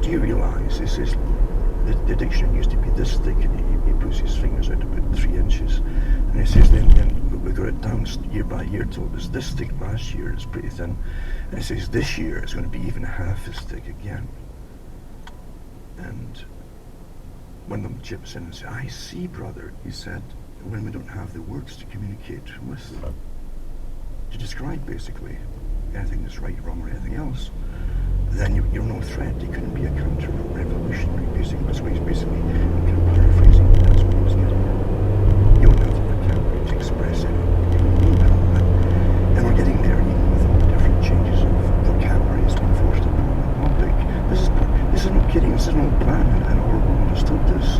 do you realise, he says, the dictionary used to be this thick, and he puts his fingers out about 3 inches, and he says then we got it down year by year till it was this thick last year. It's pretty thin, and he says this year it's going to be even half as thick again. And one of them chips in and says, "I see, brother," he said, "when we don't have the words to communicate with, to describe basically anything that's right, wrong, or anything else, then you're no threat. You couldn't be a counter-revolutionary, basically. That's what he's basically kind of paraphrasing. That's what he was getting at. You don't have the vocabulary to express anything. You know that. And we're getting there, even with all the different changes of vocabulary that's been forced upon the public. This is no kidding. This is no plan, and Orwell understood this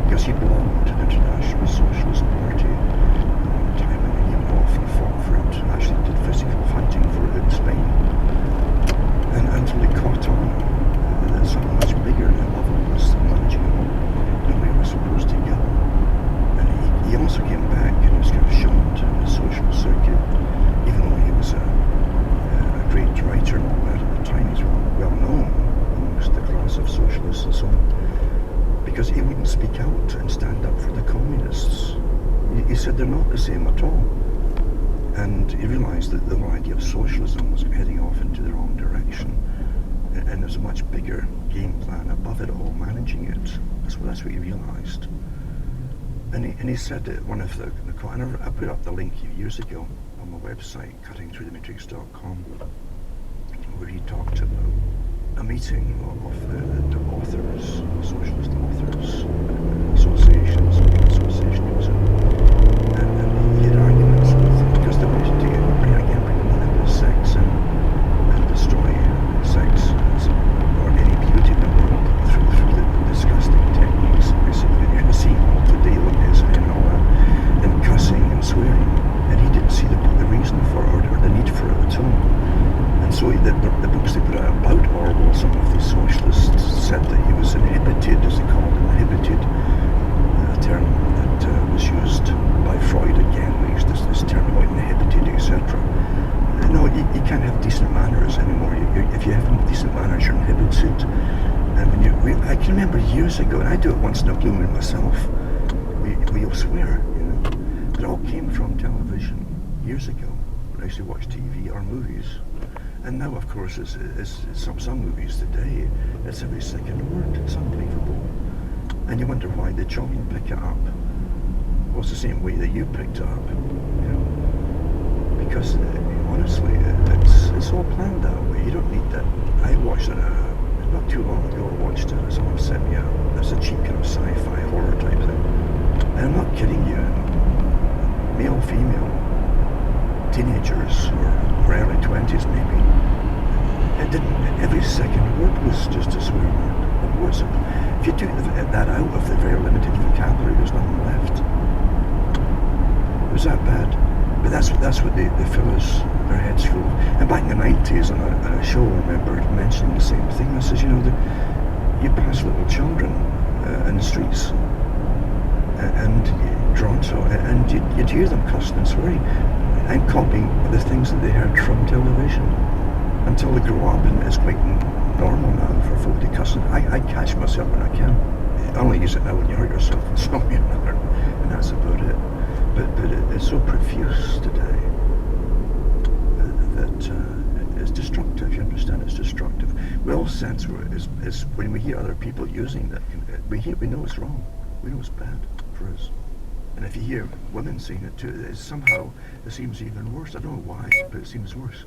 because he belonged to the International Socialist Party a long time, and he even often fought for it. Actually, did physical fighting for it in Spain. And until it caught on that something much bigger than level was managing it all, and we were supposed to go. And he also came back and he was kind of shunned in the social circuit, even though he was a great writer and all that at the time. He's well known amongst the class of socialists and so on, because he wouldn't speak out and stand up for the communists. He said they're not the same at all. And he realised that the whole idea of socialism was heading off into the wrong direction, and there's a much bigger game plan above it all, managing it. That's what he realised. And he said that one of the and I put up the link years ago on my website, cuttingthroughthematrix.com, where he talked about a meeting of the authors, socialist authors, associations, association he was in, and he had arguments with them because they wanted to bring them into sex and destroy sex or any beauty in the world through the disgusting techniques, basically, and seeing today what is and all that, and cussing and swearing, and he didn't see the reason for it or the need for it at all. And so the books they put out about Orwell, some of these socialists said that he was inhibited, as they called it, inhibited, a term that was used by Freud again. They used this term about inhibited, etc. No, you can't have decent manners anymore. If you have decent manners, you're inhibited. And I can remember years ago, and I do it once in a blue moon myself, we'll swear, you know. But it all came from television years ago, when I used to watch TV or movies. And now, of course, it's some movies today, it's every second word. It's unbelievable. And you wonder why the children pick it up. Well, it's the same way that you picked it up, you know. Because, honestly, it's all planned that way. You don't need that. I watched it not too long ago. I watched it. Someone sent me it's a cheap kind of sci-fi horror type thing. And I'm not kidding you. Male, female, teenagers, or early 20s maybe. It didn't. Every second word was just a swear word. If you do that out of the very limited vocabulary, there's nothing left. It was that bad. But that's what they fill their heads full of. And back in the 90s, on a show, I remember mentioning the same thing. I says, you know, you pass little children in the streets and Toronto, and you'd hear them cussing and swearing and copying the things that they heard from television until they grow up, and it's quite normal now for folk to cuss. I catch myself when I can. I only use it now when you hurt yourself in some way or another, and that's about it. But it's so profuse today that it's destructive. You understand? It's destructive. We all sense is when we hear other people using that, we know it's wrong. We know it's bad for us. And if you hear women saying it too, somehow it seems even worse. I don't know why, but it seems worse.